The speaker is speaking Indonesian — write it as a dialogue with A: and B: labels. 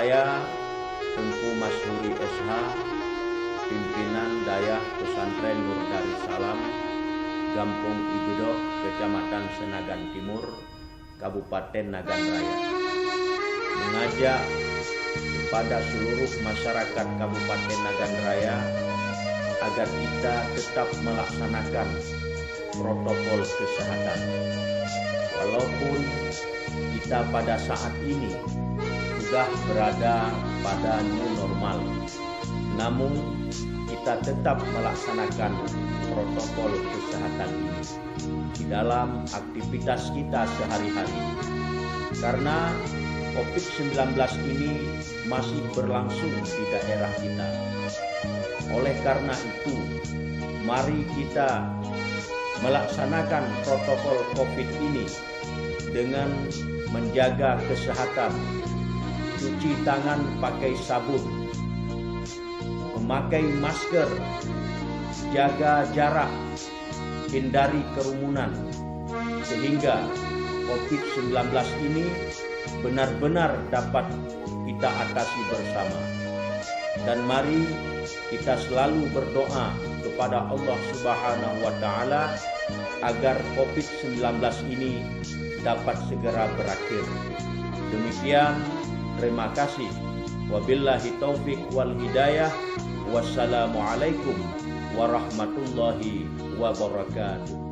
A: saya Tengku Mas Huri SH, pimpinan Dayah Pesantren Nur Darussalam, Gampung Igedok, Kecamatan Senagan Timur, Kabupaten Nagan Raya, mengajak kepada seluruh masyarakat Kabupaten Nagan Raya agar kita tetap melaksanakan protokol kesehatan. Walaupun kita pada saat ini sudah berada pada new normal, namun kita tetap melaksanakan protokol kesehatan ini di dalam aktivitas kita sehari-hari. Karena COVID-19 ini masih berlangsung di daerah kita. Oleh karena itu, mari kita melaksanakan protokol COVID ini dengan menjaga kesehatan, cuci tangan pakai sabun, memakai masker, jaga jarak, hindari kerumunan, sehingga COVID-19 ini benar-benar dapat kita atasi bersama. Dan mari kita selalu berdoa kepada Allah Subhanahu wa Ta'ala agar COVID-19 ini dapat segera berakhir. Demikian, terima kasih. Wabillahi taufik wal hidayah. Wassalamualaikum warahmatullahi wabarakatuh.